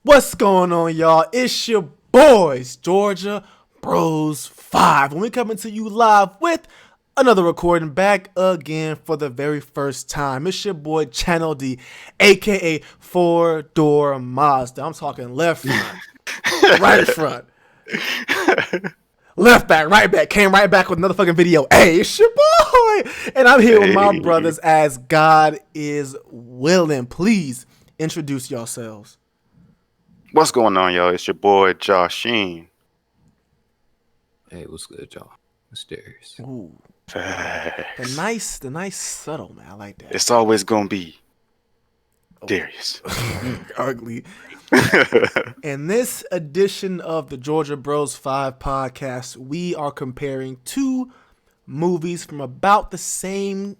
What's going on, y'all? It's your boys, Georgia Bros 5. And we coming to you live with another recording back again for the very first time. It's your boy Channel D, aka Four Door Mazda. I'm talking left front, right front, left back, right back. Came right back with another fucking video. Hey, it's your boy. And I'm here with my brothers as God is willing. Please introduce yourselves. What's going on, y'all? It's your boy Josh Sheen. Hey, what's good, y'all? Mysterious. Ooh. Facts. The nice subtle, man. I like that. It's always gonna be Darius. Ugly. In this edition of the Georgia Bros 5 podcast, we are comparing two movies from about the same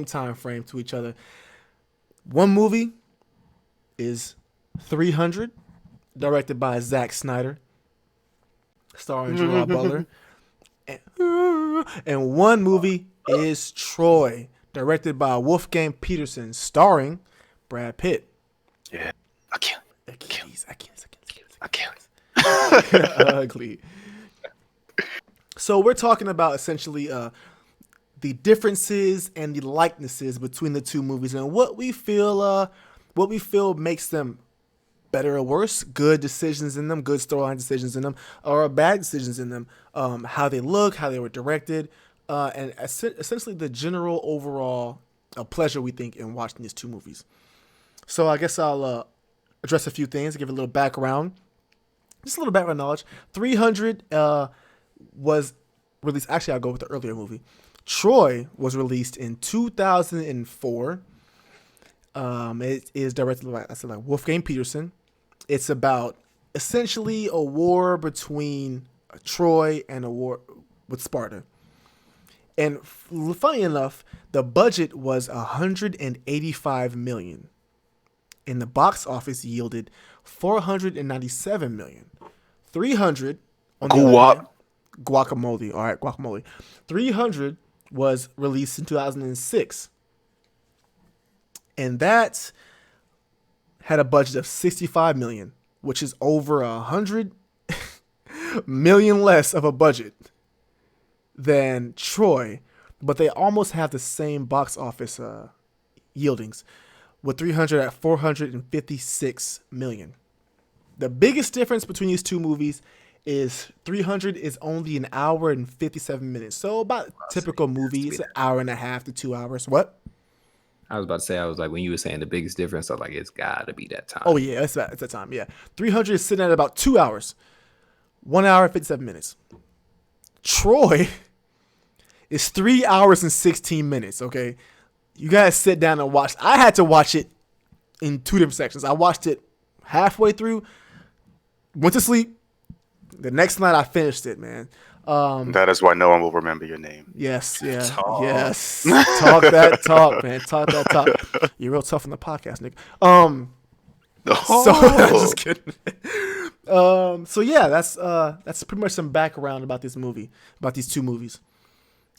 time frame to each other. One movie is 300, directed by Zack Snyder, starring Gerard Butler. And one movie is Troy, directed by Wolfgang Peterson, starring Brad Pitt. Yeah, Achilles. Ugly. So we're talking about essentially the differences and the likenesses between the two movies and what we feel makes them better or worse, good decisions in them, good storyline decisions in them, or bad decisions in them, how they look, how they were directed, and essentially the general overall pleasure we think in watching these two movies. So I guess I'll address a few things, give a little background, just a little background knowledge. 300 was released, actually I'll go with the earlier movie. Troy was released in 2004. It is directed by Wolfgang Peterson. It's about essentially a war between Troy and a war with Sparta. And funny enough, the budget was $185 million, and the box office yielded $497 million. 300 on the other hand, guacamole. All right, guacamole. 300 was released in 2006. And that had a budget of $65 million, which is over $100 million less of a budget than Troy, but they almost have the same box office yieldings, with 300 at $456 million. The biggest difference between these two movies is 300 is only an hour and 57 minutes. So about typical movies, an hour and a half to 2 hours. What? I was about to say, when you were saying the biggest difference, I was like, it's got to be that time. Oh, yeah, it's that time, yeah. 300 is sitting at about 2 hours. 1 hour and 57 minutes. Troy is 3 hours and 16 minutes, okay? You guys sit down and watch. I had to watch it in two different sections. I watched it halfway through, went to sleep. The next night I finished it, man. That is why no one will remember your name. Yes, yeah, yes. Talk that talk, man. Talk that talk. You're real tough on the podcast, nigga. So just kidding. So yeah, that's pretty much some background about this movie, about these two movies.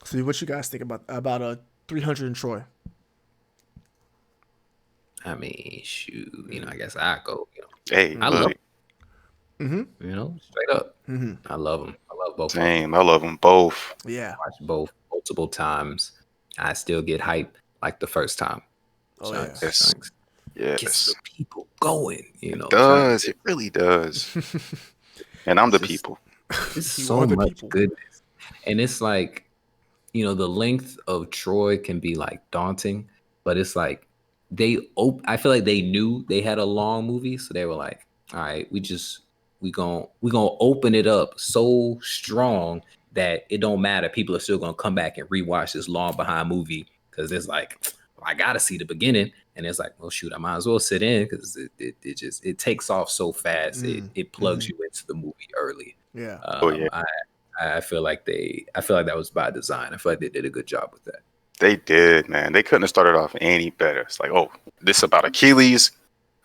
So what you guys think about 300 and Troy? I mean, shoot, I guess I go. Hey, I love them. Straight up. Mm-hmm. I love them. I love both. Same. I love them both. Yeah. Watch both multiple times. I still get hyped like the first time. Oh, Yes. Gets the people going. It does. It really does. And I'm the people. It's so much goodness. And it's like, the length of Troy can be like daunting, but it's like I feel like they knew they had a long movie, so they were like, all right, we gonna open it up so strong that it don't matter. People are still gonna come back and rewatch this long behind movie because it's like, I gotta see the beginning, and it's like, well, shoot, I might as well sit in because it takes off so fast. It plugs you into the movie early. Yeah. I feel like that was by design. I feel like they did a good job with that. They did, man. They couldn't have started off any better. It's like, oh, this about Achilles.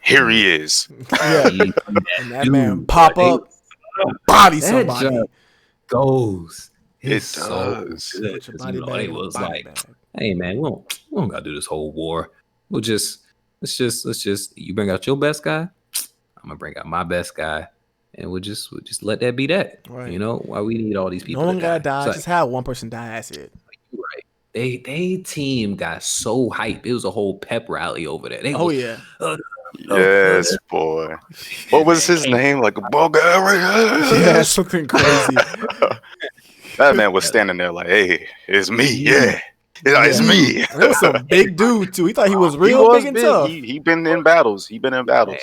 Here he is. Yeah. And that man pop up, body somebody. Goes. It It's so does. good. Put your 'Cause, body bag it in a was body like, bag. hey man, we don't gotta do this whole war. Let's just you bring out your best guy. I'm gonna bring out my best guy, and we'll just let that be that. Right. You know, why we need all these people? No one gotta die. die. Just have one person die. That's it. You're right. They team got so hype. It was a whole pep rally over there. They yeah. Yes, boy. What was his name? Like Bulgaria? Yeah, something crazy. That man was standing there like, "Hey, it's me. Yeah, it's me." It was some big dude too. He thought he was real big and tough. He been in battles. He been in battles.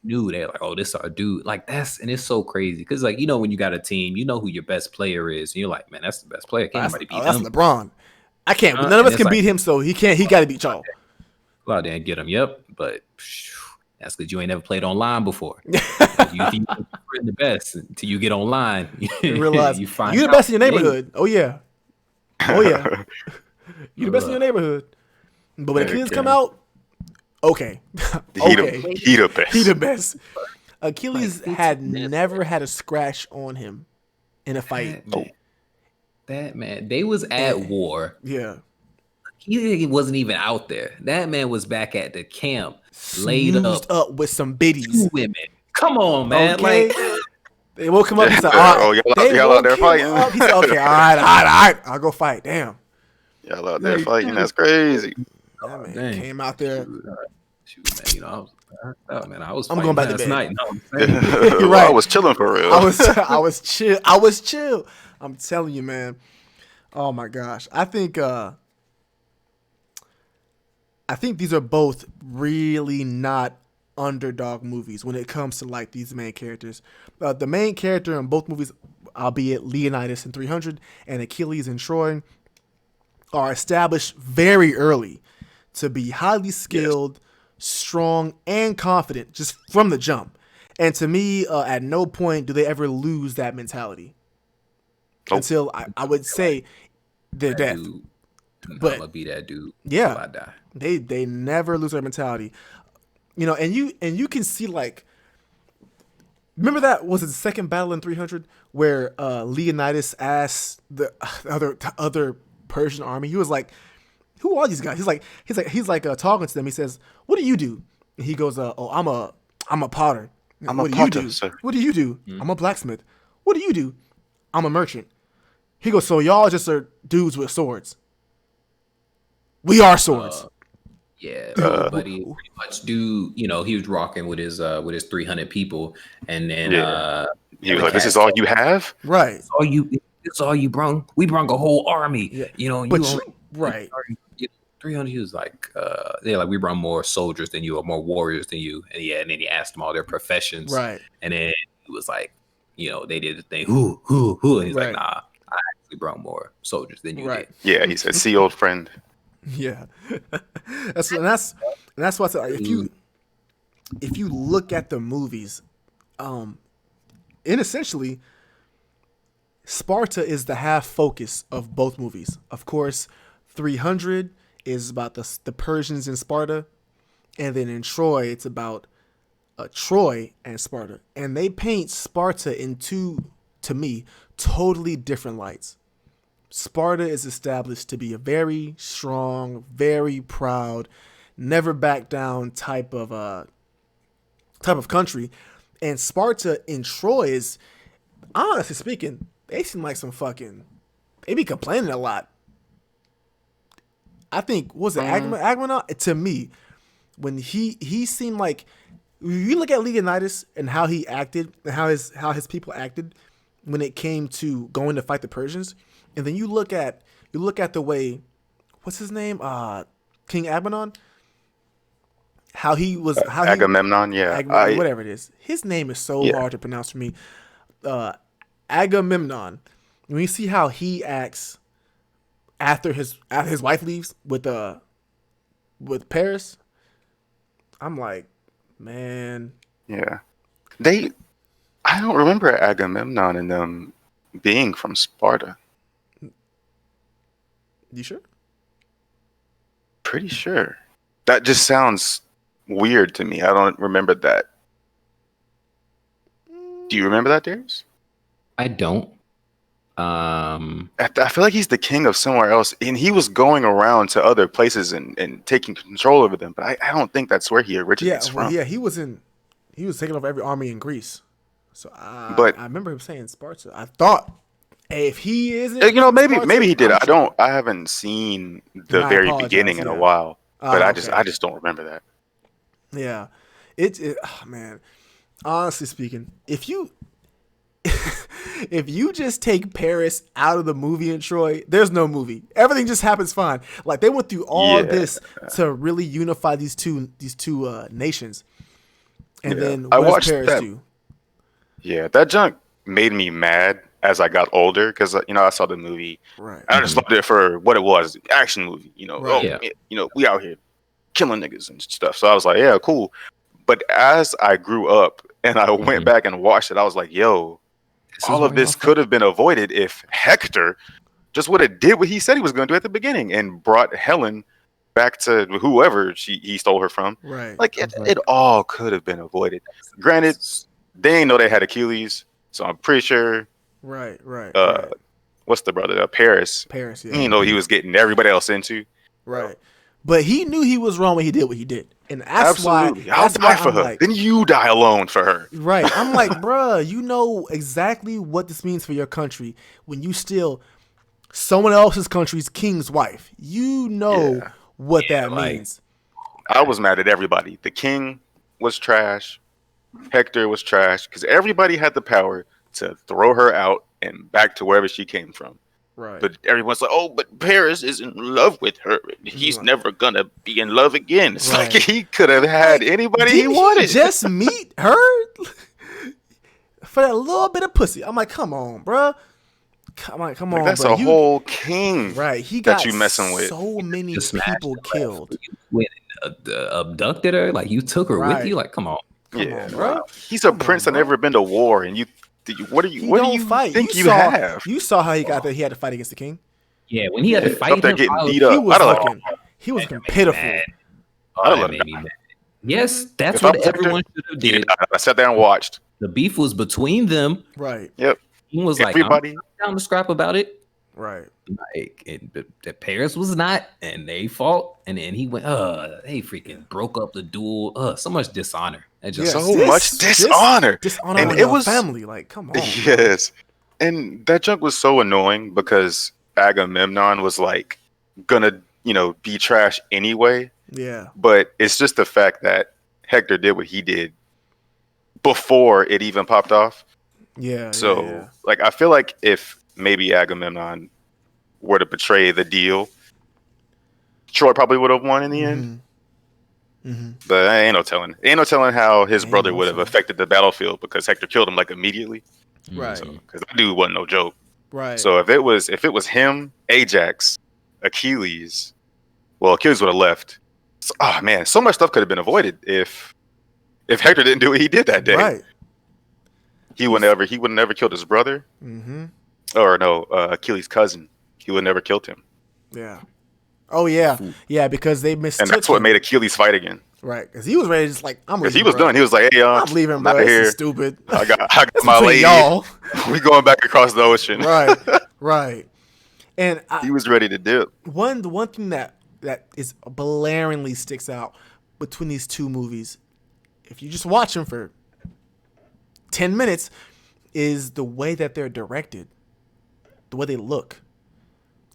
Knew they're like, oh, this our dude. Like and it's so crazy because like when you got a team, you know who your best player is. And you're like, man, that's the best player. Can't anybody beat him? That's LeBron. I can't. None of us can beat him, so he can't. He got to beat y'all. Go out there and get him. Yep, but that's because you ain't never played online before. you think you're the best until you get online. You realize you find you're the best in your neighborhood. Oh yeah, you're the best in your neighborhood. But when the kids come out, okay, he the best. He the best. Achilles had never had a scratch on him in a fight. That man, they was at war. Yeah. He wasn't even out there. That man was back at the camp, laid up with some biddies. 2 women. Come on, man. Okay. Like they woke him up. He said, y'all out there fighting? He said, okay, all right. I'll go fight. Damn. Y'all out there fighting? That's crazy. That man came out there. Shoot, man. I was I'm going back to bed. Night. You're right. I was chilling for real. I was chill. I'm telling you, man. Oh my gosh. I think these are both really not underdog movies when it comes to like these main characters. The main character in both movies, albeit Leonidas in 300 and Achilles in Troy, are established very early to be highly skilled, strong, and confident just from the jump. And to me, at no point do they ever lose that mentality until I would say their death. But I'm gonna be that dude. Yeah, I die. They never lose their mentality, and you can see like, remember that was it the second battle in 300 where Leonidas asked the other Persian army. He was like, "Who are these guys?" He's like talking to them. He says, "What do you do?" And he goes, "Oh, I'm a potter." What do you do? Sir. What do you do? Mm-hmm. I'm a blacksmith. What do you do? I'm a merchant. He goes, so y'all just are dudes with swords. We are swords. But he pretty much he was rocking with his 300 people, and then he was like, "This is all you have, right? It's all you brung. We brung a whole army, right? 300." He was like, they're like, we run more soldiers than you, or more warriors than you, and then he asked them all their professions, right? And then he was like, they did the thing, who, and he's like, nah, I actually brought more soldiers than you did. Yeah, he said, "See, old friend." Yeah, that's why I said, if you look at the movies, and essentially, Sparta is the half focus of both movies. Of course, 300 is about the Persians in Sparta, and then in Troy, it's about Troy and Sparta, and they paint Sparta in two, to me, totally different lights. Sparta is established to be a very strong, very proud, never back down type of country, and Sparta in Troy is, honestly speaking, they seem like they be complaining a lot. I think Agamemnon to me, when he seemed like, you look at Leonidas and how he acted and how his people acted when it came to going to fight the Persians. And then you look at the way, what's his name? King Agamemnon. Agamemnon, whatever it is. His name is so hard to pronounce for me. Agamemnon. When you see how he acts after his wife leaves with Paris, I'm like, man. Yeah. I don't remember Agamemnon and them being from Sparta. You sure? Pretty sure. That just sounds weird to me. I don't remember that. Do you remember that, Darius? I don't. I feel like he's the king of somewhere else, and he was going around to other places and taking control over them. But I don't think that's where he originates from. Yeah, he was in He was taking over every army in Greece. So I But remember him saying Sparta. I thought, hey, if he isn't, maybe he did. I'm I haven't seen the I very apologize, beginning in a yeah. while, but Okay. I just don't remember that. Yeah, oh, man. Honestly speaking, if you if you just take Paris out of the movie in Troy, there's no movie. Everything just happens fine. Like they went through all Yeah. this to really unify these two nations, and Yeah. then I what does watched Paris that. do? Yeah, that junk made me mad as I got older because I saw the movie. Right. I just loved it for what it was, action movie. Right. Yeah. We out here killing niggas and stuff. So I was like, yeah, cool. But as I grew up and I went back and watched it, I was like, yo, all of this could have been avoided if Hector just would have did what he said he was going to do at the beginning and brought Helen back to whoever he stole her from. Right. Like it all could have been avoided. Granted, they didn't know they had Achilles, so I'm pretty sure. Right. What's the brother? Paris. Paris. Yeah. He didn't know he was getting everybody else into. Right. But he knew he was wrong when he did what he did, and that's Absolutely. why. I'll That's why die for I'm her. like, Then you die alone for her. right. I'm like, bruh, you know exactly what this means for your country when you steal someone else's country's king's wife. You know Yeah. what that like- means. I was mad at everybody. The king was trash. Hector was trash because everybody had the power to throw her out and back to wherever she came from. Right. But everyone's like, oh, but Paris is in love with her. He's Right. never gonna be in love again. It's Right. like he could have had anybody he Didn't wanted. just meet her for that little bit of pussy. I'm like, come on, bruh. Come on, Like, that's bro. a whole king. Right. He that got you messing with. so many Just smashed people her. killed. When abducted her, like you took her Right. with you, like come on. Come Yeah, on, bro. He's a Come on, prince that bro. never been to war, and what do He you don't fight. think you saw, have? You saw how he got there. He had to fight against the king. Yeah, when he had to Up fight there him, getting I was- beat up. He was I'd have looking. He was looking pitiful. mad. I'd have that let made him me mad. Yes, that's If I what was Hector, everyone should have did. I sat there and watched. The beef was between them. Right. Yep. He was like, Everybody. I'm down to scrap about it. Right. Like, the Paris was not, and they fought, and then he went. They freaking broke up the duel. So much dishonor. And just Yes. So much dishonor. Dishonor And on it your was- family. Like, come on. Yes. And that junk was so annoying because Agamemnon was like gonna, be trash anyway. Yeah. But it's just the fact that Hector did what he did before it even popped off. Yeah. So, yeah. like, I feel like if maybe Agamemnon were to betray the deal, Troy probably would have won in the end. Mm-hmm. But ain't no telling. Ain't no telling how his Ain't brother no would have telling. affected the battlefield because Hector killed him like immediately. Right. Because that dude wasn't no joke. Right. So if it was him, Ajax, Achilles, well, Achilles would have left. So, oh man, so much stuff could have been avoided if Hector didn't do what he did that day. Right. He would never killed his brother, Mm-hmm. or no, Achilles' cousin. He would never killed him, Yeah. Oh yeah. Yeah, because they and mistook that's what him. made Achilles fight again. Right. Because he was ready to just like, I'm Because leaving. he was bro. done. He was like, "Hey, I'm leaving, I'm bro. outta This here. is stupid. I got That's my between lady. y'all. We going back across the ocean." Right. Right. And He was ready to dip. the one thing that is blaringly sticks out between these two movies, if you just watch them for 10 minutes, is the way that they're directed, the way they look,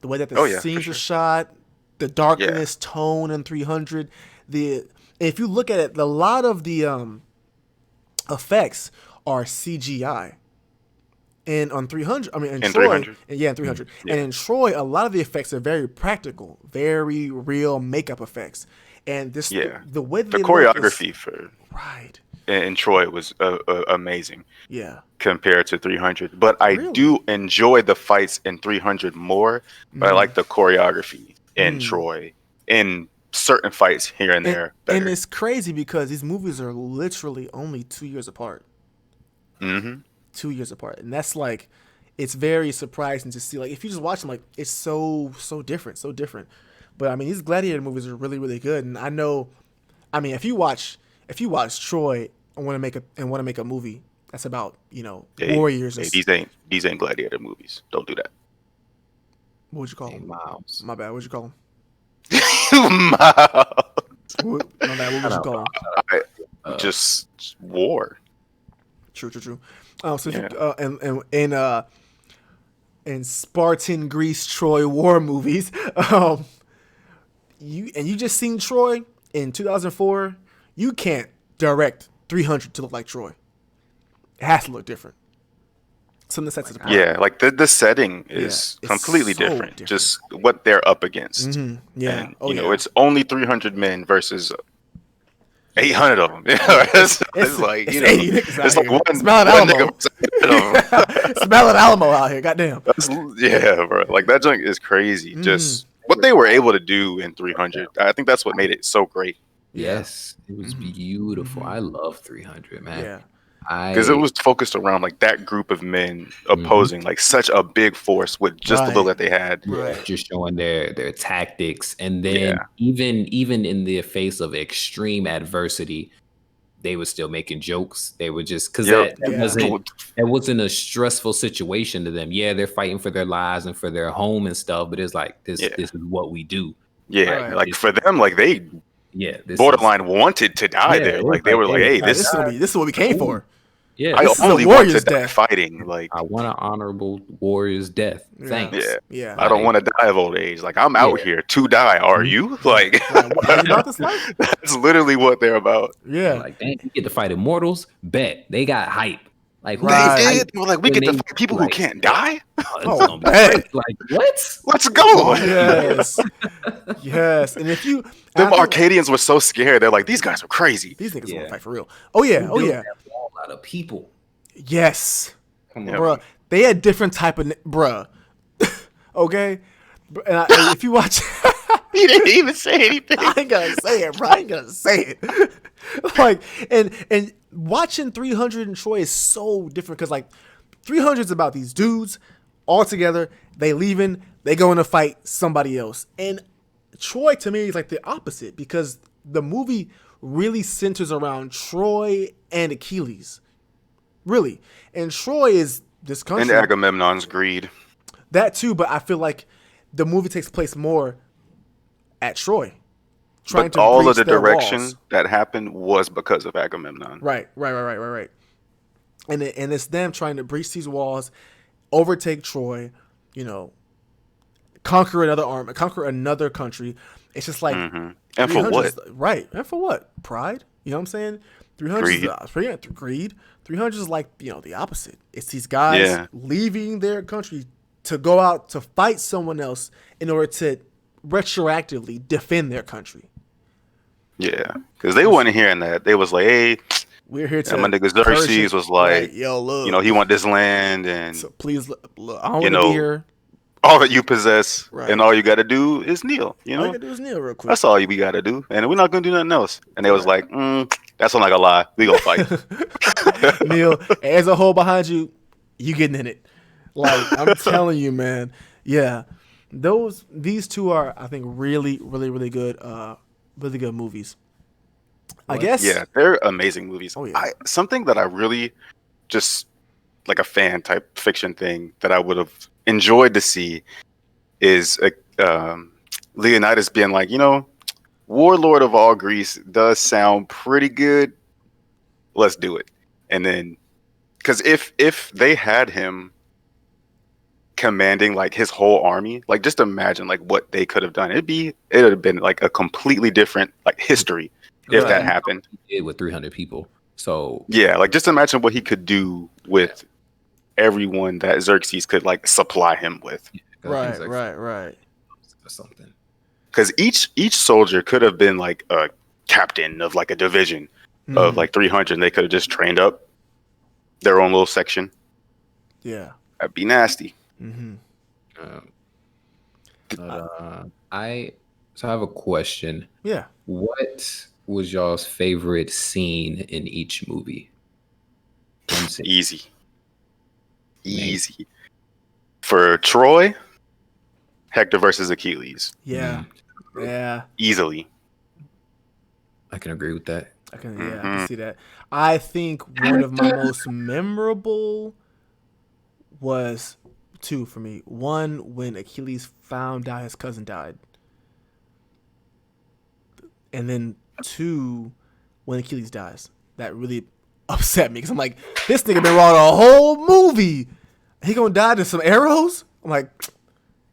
the way that the Oh, yeah, for scenes sure. are shot, the darkness, tone in 300. If you look at it, a lot of the effects are CGI. And on 300, I mean, in In Troy, 300? in 300. Yeah. And in Troy, a lot of the effects are very practical, very real makeup effects. And this, Yeah. the way that The they look is- choreography for right. in Troy was amazing Yeah. compared to 300. But I Really? do enjoy the fights in 300 more. But I like the choreography in Mm. Troy in certain fights here and there. And Better. it's crazy because these movies are literally only 2 years apart. Mm-hmm. 2 years apart, and that's like, it's very surprising to see. Like, if you just watch them, like, it's so different. But I mean, these Gladiator movies are really, really good. And I know, I mean, if you watch Troy and want to make a movie that's about warriors. Hey, and these ain't gladiator movies. Don't do that. what would you call them? Miles. My bad. What'd you call them? Miles. My bad. What would you call them? just war. True. So if you, in Spartan, Greece, Troy war movies, you just seen Troy in 2004. You can't direct 300 to look like Troy. It has to look different. Something that sets it apart. Yeah, like the setting is completely so different. Just what they're up against. Mm-hmm. Yeah. And, you know, it's only 300 men versus 800 of them. It's like, you know, it's like one Alamo. Smell it Alamo out here. Goddamn. Yeah, bro. Like that junk is crazy. Just what they were able to do in 300. I think that's what made it so great. Yes, it was beautiful. I love 300, man. Yeah. Because it was focused around like that group of men opposing like such a big force with just the little that they had. Right. Just showing their tactics, and then even in the face of extreme adversity, they were still making jokes. They were just because that wasn't a stressful situation to them. Yeah, they're fighting for their lives and for their home and stuff, but it's like this is what we do. Yeah, like for them, like they borderline wanted to die there. Like they were like, hey, this is what we came for. Yeah, I only want to die fighting. Like I want an honorable warrior's death. Thanks. Yeah. I don't want to die of old age. Like I'm out here to die. Are you? Like that's literally what they're about. Yeah. Like, dang, you get to fight immortals. Bet they got hype. Like they did. Well, like we get to fight people who can't die. Oh, like what? Let's go. Yes. Yes. And if you them Arcadians were so scared, they're like, these guys are crazy. These niggas want to fight for real. Oh yeah. A lot of people. Yes. Come on, bruh. They had different type of bruh. Okay. And if you watch, he didn't even say anything. I ain't gonna say it, bro. I ain't gonna say it. Like and watching 300 in Troy is so different because like 300 is about these dudes all together. They leaving. They going to fight somebody else. And Troy to me is like the opposite because the movie really centers around Troy and Achilles. Really. And Troy is this country. And Agamemnon's greed. That too, but I feel like the movie takes place more at Troy. But all of the direction that happened was because of Agamemnon. Right. And it's them trying to breach these walls, overtake Troy, you know, conquer another country. It's just like, and for what? Right. And for what? Pride. You know what I'm saying? 300 is greed. 300 is like, you know, the opposite. It's these guys leaving their country to go out to fight someone else in order to retroactively defend their country. Yeah, because they weren't hearing that. They was like, hey, we're here to. My nigga Xerxes was like, yo, look, you know, he want this land, and so please, look, I don't want to be here. All that you possess, and all you got to do is kneel. You know, all you got to do is kneel real quick. That's all we got to do, and we're not gonna do nothing else. And they was like, that's not gonna lie, we gonna fight. Kneel, as a hole behind you, you getting in it. Like I'm telling you, man. Yeah, these two are, I think, really, really, really good. Really good movies. I guess. Yeah, they're amazing movies. Oh, yeah. Something that I really just like a fan type fiction thing that I would have enjoyed to see is Leonidas being like, you know, Warlord of all Greece does sound pretty good. Let's do it. And then, because if they had him commanding like his whole army, like just imagine like what they could have done. It would have been like a completely different like history if that happened. He did with 300 people. So yeah, like just imagine what he could do with everyone that Xerxes could like supply him with. Right. Or something. Because each soldier could have been like a captain of like a division of like 300. And they could have just trained up their own little section. Yeah, that'd be nasty. I have a question. Yeah. What was y'all's favorite scene in each movie? Easy. For Troy, Hector versus Achilles. Yeah. Yeah. Easily. I can agree with that. I can see that. I think one of my most memorable was two for me. One, when Achilles found out his cousin died. And then two, when Achilles dies. That really upset me because I'm like, this nigga been wrong a whole movie. He gonna die to some arrows? I'm like,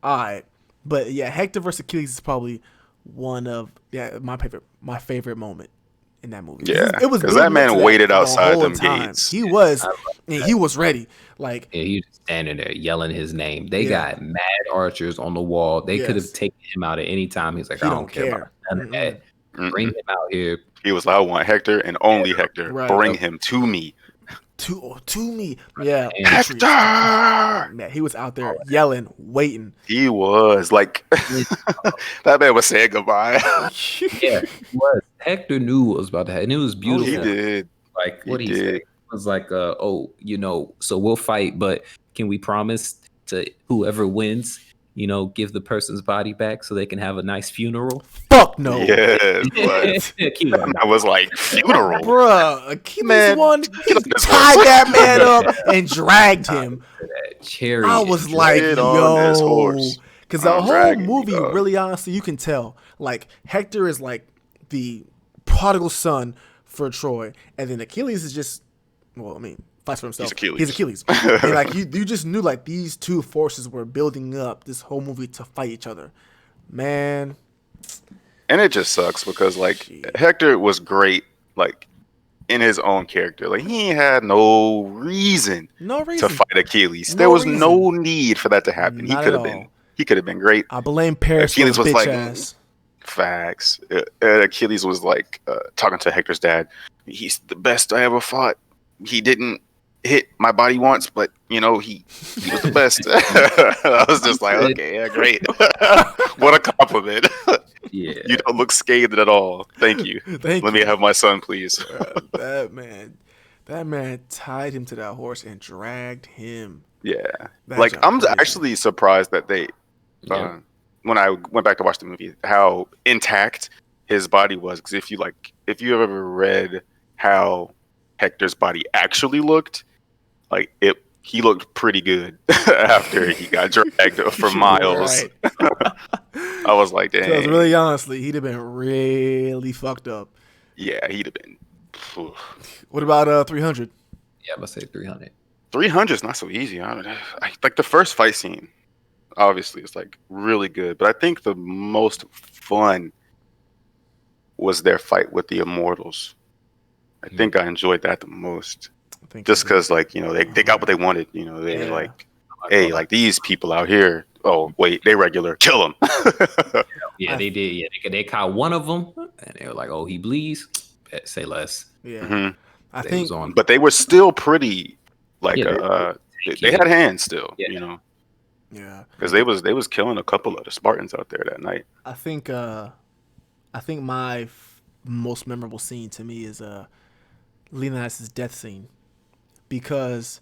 all right. But yeah, Hector versus Achilles is probably one of my favorite moment in that movie. Yeah, it was because that man waited outside them time. gates. He was ready. Like he was standing there yelling his name. They got mad archers on the wall. They could have taken him out at any time. He's like, I don't care about none of that. Bring him out here. He was like, I want Hector and only Hector. Right. Bring him to me. To me. Yeah. Hector! Man, he was out there yelling, waiting. He was like, that man was saying goodbye. Yeah, he was. Hector knew what was about to happen. And it was beautiful. He did. Like what he said was like, so we'll fight, but can we promise to whoever wins, give the person's body back so they can have a nice funeral? Fuck no. Yes. I was like, funeral? Bruh, Achilles won. He tied that man up and dragged him. I was like, yo. Because the whole movie, really honestly, you can tell. Like, Hector is like the prodigal son for Troy. And then Achilles is just, fights for himself. He's Achilles. And like you just knew like these two forces were building up this whole movie to fight each other. Man. And it just sucks because like Hector was great, like in his own character. Like he had no reason to fight Achilles. There was no need for that to happen. He could have been great. I blame Paris Achilles for his was bitch like ass. Facts. Achilles was like talking to Hector's dad. He's the best I ever fought. He didn't hit my body once, but he was the best. I was just like, okay, yeah, great. What a compliment. Yeah, you don't look scathed at all. Thank you. Let me have my son, please. That man tied him to that horse and dragged him. Yeah, like I'm actually surprised that they, when I went back to watch the movie, how intact his body was. Because if you ever read how Hector's body actually looked, like he looked pretty good after he got dragged for miles. I was like, dang. Because really honestly, he'd have been really fucked up. Yeah, he'd have been. What about 300? Yeah, I'm gonna say 300. 300 is not so easy. I like the first fight scene. Obviously, it's like really good, but I think the most fun was their fight with the Immortals. I think I enjoyed that the most. Just because, like, they got what they wanted. They're like, hey, like these people out here. Oh, wait, they regular. Kill them. Yeah, they did. Yeah, they caught one of them, and they were like, oh, he bleeds. Say less. Yeah, mm-hmm. I think. But they were still pretty. Like, they had hands still. Yeah. Because they was killing a couple of the Spartans out there that night. I think my most memorable scene to me is Leonidas' death scene. Because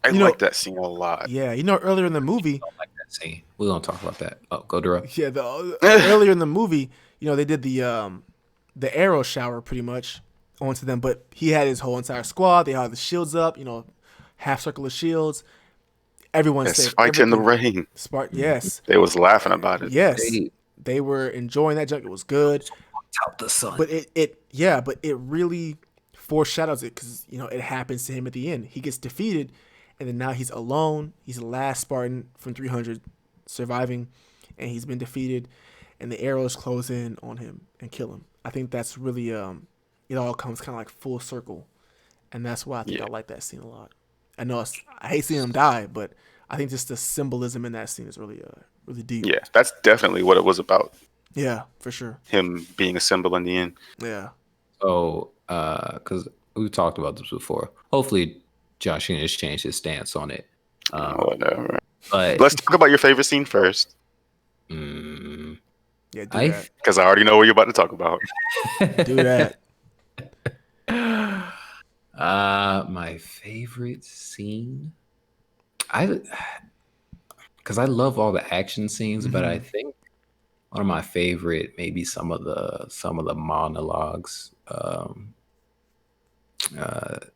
I like that scene a lot. Yeah, earlier in the movie, I don't like that scene. We're gonna talk about that. Oh, go direct. Yeah, earlier in the movie, they did the arrow shower pretty much onto them, but he had his whole entire squad. They had the shields up, half circle of shields. Everyone's safe. Fight in the rain. Yes. They was laughing about it. Yes, they were enjoying that junk. It was good. Out the sun. But it really foreshadows it because it happens to him at the end. He gets defeated, and then now he's alone. He's the last Spartan from 300 surviving, and he's been defeated, and the arrows close in on him and kill him. I think that's really it all comes kind of like full circle, and that's why I think I like that scene a lot. I know I hate seeing him die, but I think just the symbolism in that scene is really really deep. Yeah, that's definitely what it was about. Yeah, for sure. Him being a symbol in the end. Yeah. So, because we've talked about this before. Hopefully, Josh has changed his stance on it. Whatever. But let's talk about your favorite scene first. Yeah, do that. Because I already know what you're about to talk about. Do that. My favorite scene. Because I love all the action scenes, but I think one of my favorite, maybe some of the monologues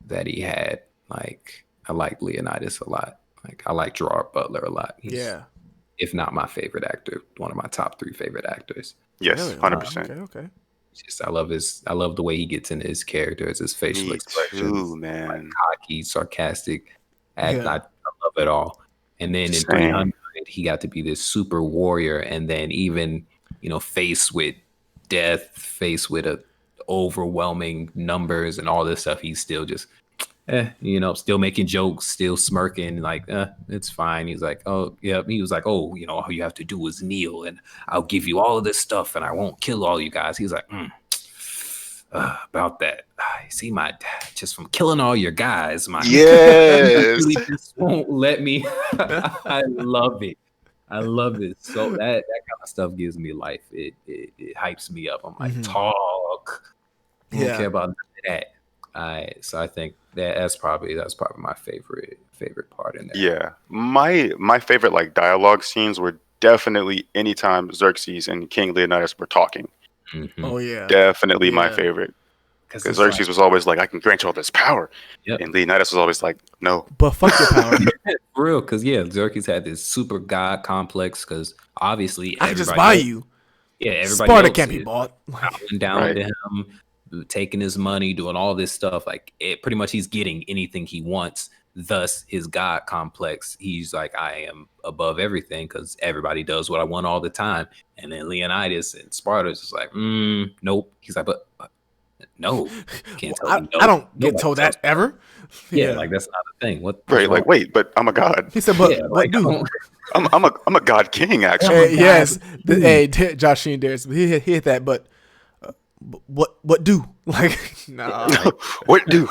that he had. Like, I like Leonidas a lot. Like, I like Gerard Butler a lot. He's, if not my favorite actor, one of my top 3 favorite actors. Yes, 100%. Okay. I love the way he gets into his characters, his facial Me expressions, too, man. cocky, sarcastic. Yeah. I love it all. And then in Same. 300, he got to be this super warrior, and then even faced with death, faced with a overwhelming numbers and all this stuff, he's still just still making jokes, still smirking, like, it's fine. He's like, oh, yeah. He was like, oh, all you have to do is kneel and I'll give you all of this stuff and I won't kill all you guys. He's like, about that. See, just from killing all your guys, yes, really just won't let me. I love it. I love it. So that kind of stuff gives me life. It hypes me up. I'm like, talk. I don't care about that. So I think that's probably my favorite part in there. Yeah, my favorite like dialogue scenes were definitely anytime Xerxes and King Leonidas were talking. Mm-hmm. Oh yeah, definitely my favorite. Because Xerxes was always like, I can grant you all this power, and Leonidas was always like, no. But fuck your power. For real, because Xerxes had this super god complex. Because obviously, I can just buy you. Yeah, everybody Sparta can't be bought. Bowing down to him, taking his money, doing all this stuff. Like pretty much, he's getting anything he wants. Thus, his god complex. He's like, I am above everything because everybody does what I want all the time. And then Leonidas and Sparta is just like, nope. He's like, but no, can't tell me no. I don't get told that ever. Yeah, like that's not a thing. What? Right? Like, wait, but I'm a god. He said, but what do? I'm a god king actually. Yes. Hey, Josh Sheen Darius, he hit that, but. What do? Like, nah. What do?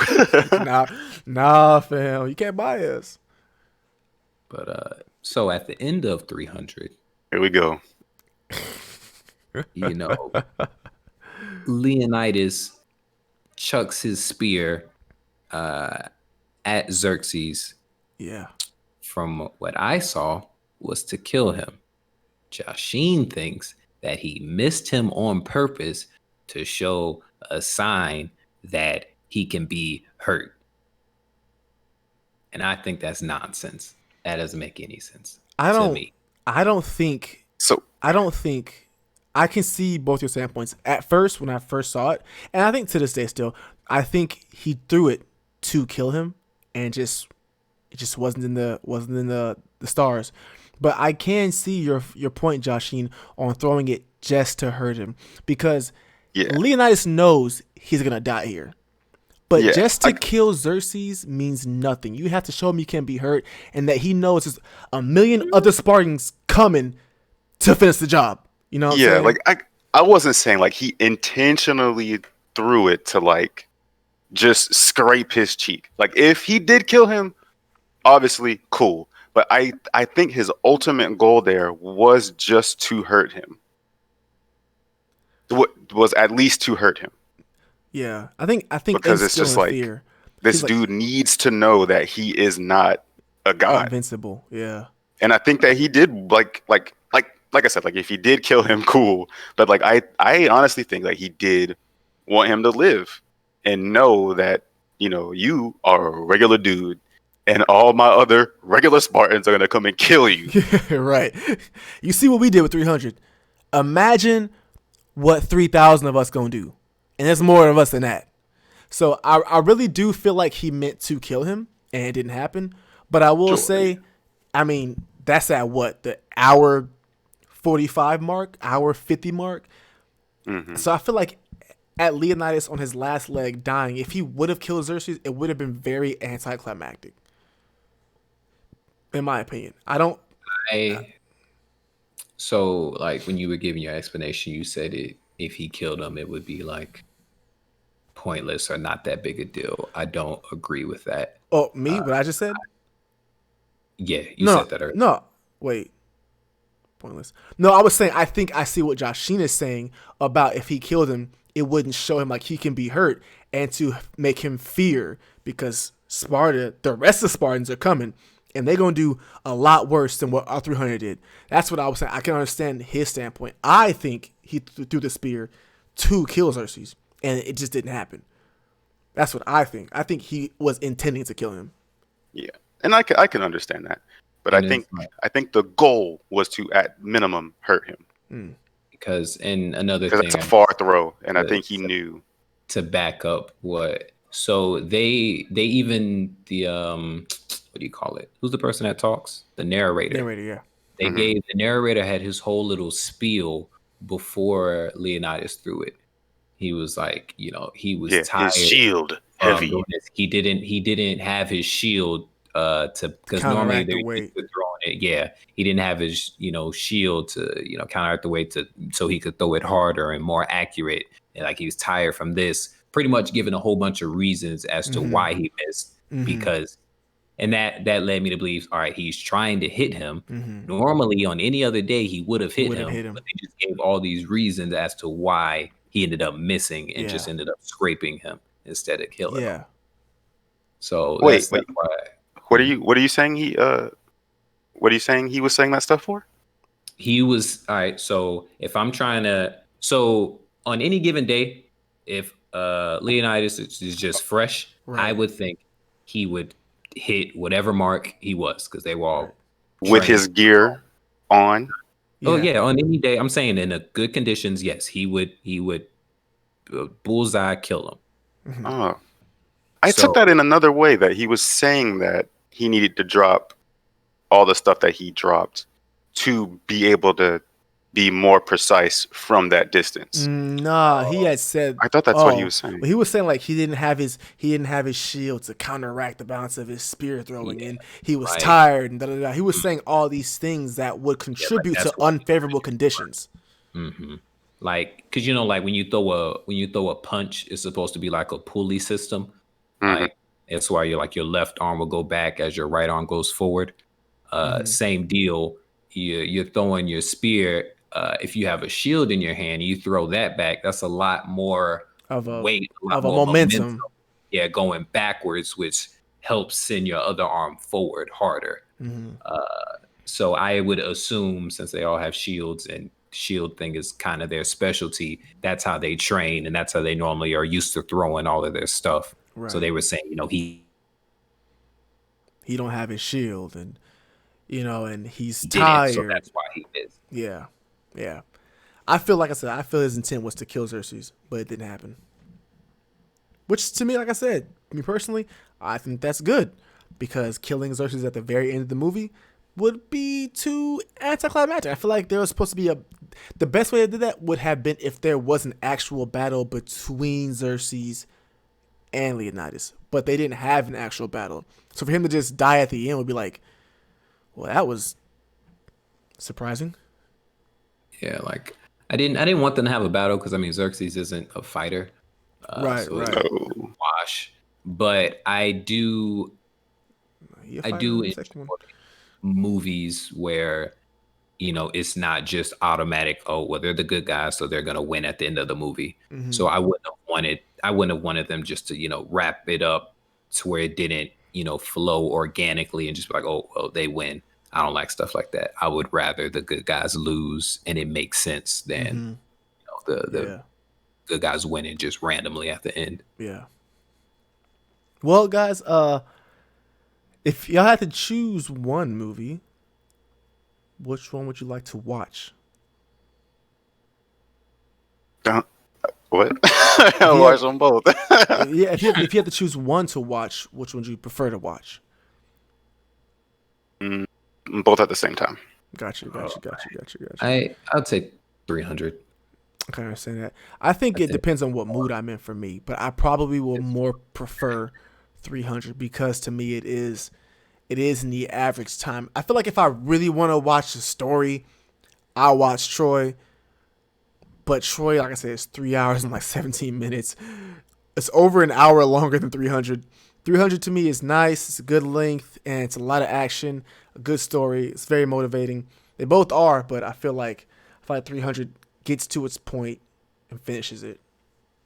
nah, fam. You can't buy us. But so at the end of 300, here we go. Leonidas chucks his spear at Xerxes. Yeah. From what I saw was to kill him. Jasheen thinks that he missed him on purpose to show a sign that he can be hurt. And I think that's nonsense. That doesn't make any sense to me. I don't think I can see both your standpoints. At first, when I first saw it, and I think to this day still, I think he threw it to kill him and it just wasn't in the stars. But I can see your point, Joshine, on throwing it just to hurt him, because Leonidas knows he's gonna die here. But just to kill Xerxes means nothing. You have to show him you can be hurt and that he knows there's a million other Spartans coming to finish the job. You know what I'm saying? Like I wasn't saying like he intentionally threw it to like just scrape his cheek. Like if he did kill him, obviously cool. But I think his ultimate goal there was just to hurt him. Was at least to hurt him. Yeah, I think because it's just like fear. This dude needs to know that he is not a god, invincible. Yeah, and I think that he did like I said, like if he did kill him, cool. But like I honestly think that he did want him to live and know that you are a regular dude. And all my other regular Spartans are gonna come and kill you. Right. You see what we did with 300. Imagine what 3,000 of us gonna do, and there's more of us than that. So I really do feel like he meant to kill him, and it didn't happen. But I will say, I mean, that's at what, the hour 45 mark, hour 50 mark. Mm-hmm. So I feel like at Leonidas on his last leg dying, if he would have killed Xerxes, it would have been very anticlimactic. In my opinion, so like when you were giving your explanation, you said if he killed him, it would be like pointless or not that big a deal. I don't agree with that. Oh, me? What I just said? Yeah, you said that earlier. No, wait. Pointless. No, I was saying I think I see what Joshine is saying about if he killed him, it wouldn't show him like he can be hurt and to make him fear, because Sparta, the rest of the Spartans are coming. And they're going to do a lot worse than what our 300 did. That's what I was saying. I can understand his standpoint. I think he threw the spear to kill Xerxes, and it just didn't happen. That's what I think. I think he was intending to kill him. Yeah, and I can understand that. But I think the goal was to, at minimum, hurt him. because and another Because thing that's a far throw, and I to, think he knew. to back up what. So they even the what do you call it? Who's the person that talks? The narrator. Narrator, yeah. They Mhm. gave the narrator had his whole little spiel before Leonidas threw it. He was like, he was Yeah, tired his shield from heavy. doing this. He didn't have his shield to because normally Counteract the they're used weight. to throwing it. Yeah, he didn't have his shield to counteract the weight so he could throw it harder and more accurate. And like he was tired from this, pretty much giving a whole bunch of reasons as to Mhm. why he missed Mhm. because. And that led me to believe, all right, he's trying to hit him. Mhm. Normally, on any other day, he would have hit Would've him, hit him. but they just gave all these reasons as to why he ended up missing and just Yeah. ended up scraping him instead of killing him. Yeah. So Wait, that's wait. why What are you saying what are you saying he was saying that stuff for? he was all right. So if I'm trying to, so on any given day, if Leonidas is just fresh, I Right. would think he would hit whatever mark he was because they were all Right. With trained. his gear on? Oh yeah, on any day. I'm saying in a good conditions, yes, he would bullseye kill him. Mhm. Oh. I So took that in another way, that he was saying that he needed to drop all the stuff that he dropped to be able to be more precise from that distance. Nah, he had said. I thought that's what he was saying. Well, he was saying like he didn't have his shield to counteract the balance of his spear throwing, Yeah, and he was right. tired and da da da. He was saying all these things that would contribute that's to what he unfavorable conditions. hmm Like, cause like when you throw a punch, it's supposed to be like a pulley system. Mhm. Like it's why your left arm will go back as your right arm goes forward. Mhm. Same deal. You're throwing your spear. If you have a shield in your hand, you throw that back. That's a lot more Of a weight, a lot of a more momentum. Yeah, going backwards, which helps send your other arm forward harder. Mhm. So I would assume since they all have shields and shield thing is kind of their specialty, that's how they train and that's how they normally are used to throwing all of their stuff. So Right. they were saying, He don't have his shield, and and he's he didn't, so tired. that's why he missed. Yeah, yeah. I feel like I said, I feel his intent was to kill Xerxes, but it didn't happen. Which to me, like I said, me personally, I think that's good because killing Xerxes at the very end of the movie would be too anticlimactic. I feel like there was supposed to be the best way to do that would have been if there was an actual battle between Xerxes and Leonidas, but they didn't have an actual battle. So for him to just die at the end would be like, well, that was surprising. Yeah, like I didn't want them to have a battle because I mean Xerxes isn't a fighter. Right, So right. it's a wash. But I do He a I fighter do in the enjoy second one. movies where it's not just automatic. Oh, well, they're the good guys, so they're gonna win at the end of the movie. Mhm. So I wouldn't have wanted them just to wrap it up to where it didn't flow organically and just be like, oh, well, they win. I don't like stuff like that. I would rather the good guys lose and it makes sense than the Yeah, good guys winning just randomly at the end. yeah. Well, guys, if y'all had to choose one movie, which one would you like to watch? What? I watched them both. Yeah, if you had to choose one to watch, which one would you prefer to watch? Both at the same time. Gotcha. I'd say 300. I can understand that. I think it depends on what mood I'm in for me, but I probably will more prefer 300 because to me it is in the average time. I feel like if I really want to watch the story, I'll watch Troy. But Troy, like I said, is 3 hours and like 17 minutes. It's over an hour longer than 300. 300 to me is nice. It's a good length and it's a lot of action, a good story. It's very motivating. They both are, but I feel like 300 gets to its point and finishes it.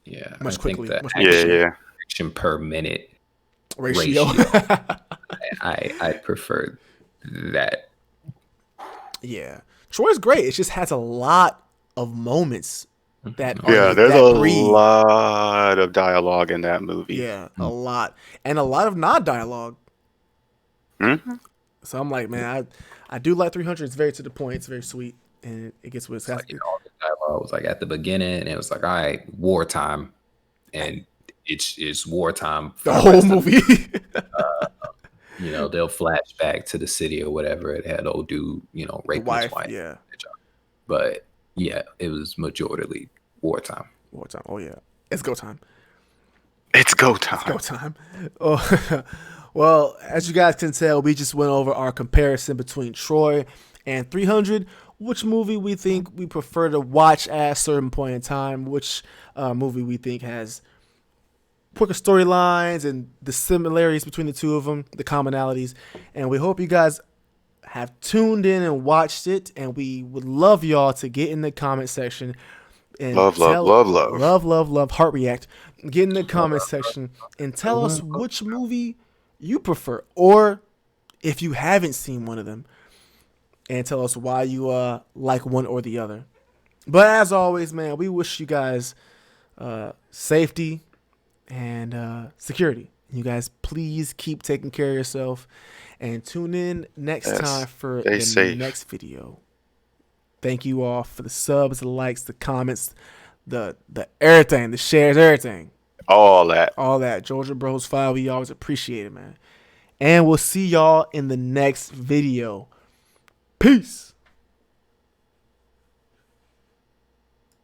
Yeah, much quickly. Yeah. Action per minute ratio. I prefer that. Yeah, Troy's great. It just has a lot of moments that there's a lot of dialogue in that movie. Yeah, a lot, and a lot of non-dialogue. Mm-hmm. So I'm like, man, I do like 300. It's very to the point. It's very sweet, and it gets what it's All the dialogue was like at the beginning, and it was like, all right, wartime, and it's wartime. The whole movie. You know, they'll flash back to the city or whatever. It had old dude, you know, raping his wife. Yeah. But yeah, it was majorly wartime. Wartime. Oh yeah, it's go time. It's go time. It's go time. Oh, well, as you guys can tell, we just went over our comparison between Troy and 300. Which movie we think we prefer to watch at a certain point in time? Which movie we think has quicker storylines and the similarities between the two of them, the commonalities. And we hope you guys have tuned in and watched it. And we would love y'all to get in the comment section and love, heart react. Get in the comment section and tell us which movie you prefer, or if you haven't seen one of them, and tell us why you like one or the other. But as always, man, we wish you guys safety and security. You guys, please keep taking care of yourself and tune in next time for the next video. Thank you all for the subs, the likes, the comments, the everything, the shares, everything. All that. Georgia Bros 5, we always appreciate it, man. And we'll see y'all in the next video. Peace.